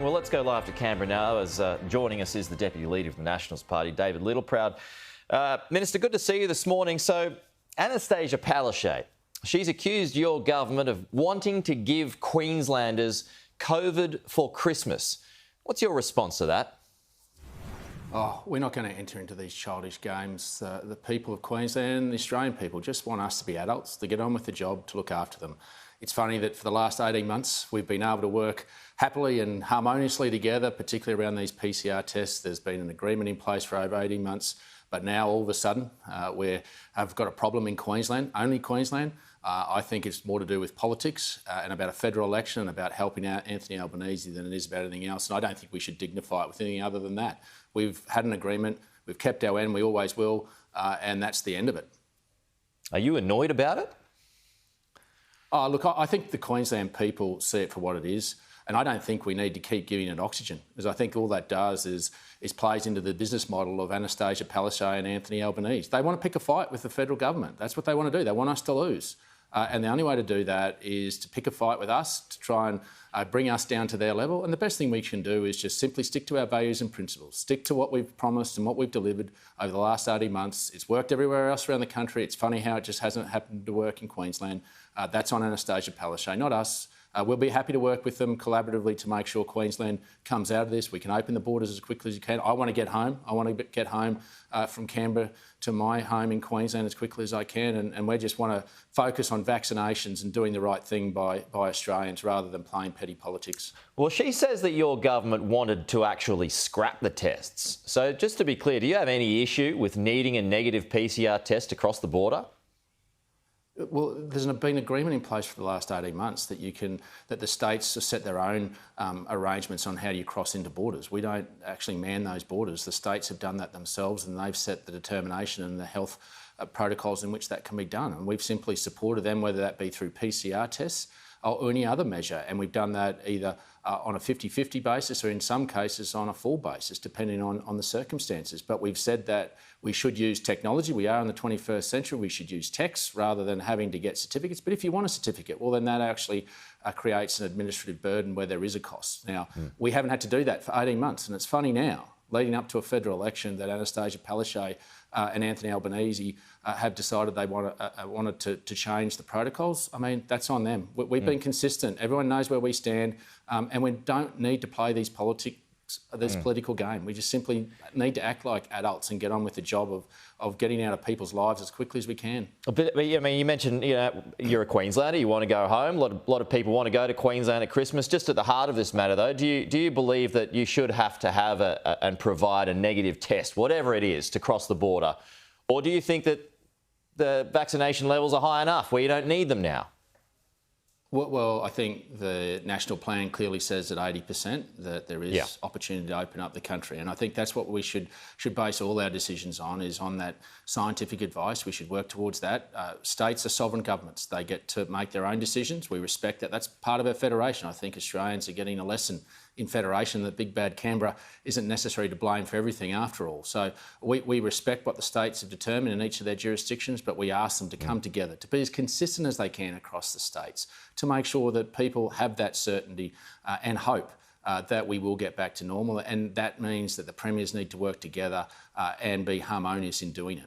Well, let's go live to Canberra now, as joining us is the Deputy Leader of the Nationals Party, David Littleproud. Minister, good to see you this morning. So, Annastacia Palaszczuk, she's accused your government of wanting to give Queenslanders COVID for Christmas. What's your response to that? Oh, we're not going to enter into these childish games. The people of Queensland, the Australian people, just want us to be adults, to get on with the job, to look after them. It's funny that for the last 18 months, we've been able to work happily and harmoniously together, particularly around these PCR tests. There's been an agreement in place for over 18 months, but now all of a sudden we've got a problem in Queensland, only Queensland. I think it's more to do with politics and about a federal election and about helping out Anthony Albanese than it is about anything else. And I don't think we should dignify it with anything other than that. We've had an agreement, we've kept our end, we always will, and that's the end of it. Are you annoyed about it? Oh, look, I think the Queensland people see it for what it is, and I don't think we need to keep giving it oxygen, because I think all that does is plays into the business model of Annastacia Palaszczuk and Anthony Albanese. They want to pick a fight with the federal government. That's what they want to do. They want us to lose. And the only way to do that is to pick a fight with us, to try and bring us down to their level. And the best thing we can do is just simply stick to our values and principles, stick to what we've promised and what we've delivered over the last 18 months. It's worked everywhere else around the country. It's funny how it just hasn't happened to work in Queensland. That's on Annastacia Palaszczuk, not us. We'll be happy to work with them collaboratively to make sure Queensland comes out of this. We can open the borders as quickly as you can. I want to get home. I want to get home from Canberra to my home in Queensland as quickly as I can. And we just want to focus on vaccinations and doing the right thing by Australians rather than playing petty politics. Well, she says that your government wanted to actually scrap the tests. So just to be clear, do you have any issue with needing a negative PCR test across the border? Well, there's been agreement in place for the last 18 months that the states set their own arrangements on how do you cross into borders. We don't actually man those borders. The states have done that themselves, and they've set the determination and the health protocols in which that can be done. And we've simply supported them, whether that be through PCR tests or any other measure. And we've done that either on a 50-50 basis or in some cases on a full basis, depending on the circumstances. But we've said that we should use technology. We are in the 21st century. We should use texts rather than having to get certificates. But if you want a certificate, well, then that actually creates an administrative burden where there is a cost. Now, we haven't had to do that for 18 months. And it's funny now, leading up to a federal election, that Annastacia Palaszczuk and Anthony Albanese have decided they wanted to change the protocols. I mean, that's on them. We've been consistent. Everyone knows where we stand, and we don't need to play these political game. We just simply need to act like adults and get on with the job of getting out of people's lives as quickly as we can. But I mean, you mentioned you're a Queenslander, you want to go home. A lot of people want to go to Queensland at Christmas. Just at the heart of this matter, though, do you believe that you should have to have and provide a negative test, whatever it is, to cross the border? Or do you think that the vaccination levels are high enough where you don't need them now? Well, I think the national plan clearly says at 80% that there is opportunity to open up the country. And I think that's what we should base all our decisions on, is on that scientific advice. We should work towards that. States are sovereign governments. They get to make their own decisions. We respect that. That's part of our federation. I think Australians are getting a lesson in federation that big bad Canberra isn't necessary to blame for everything after all. So we respect what the states have determined in each of their jurisdictions, but we ask them to come together, to be as consistent as they can across the states, to make sure that people have that certainty and hope that we will get back to normal. And that means that the premiers need to work together and be harmonious in doing it.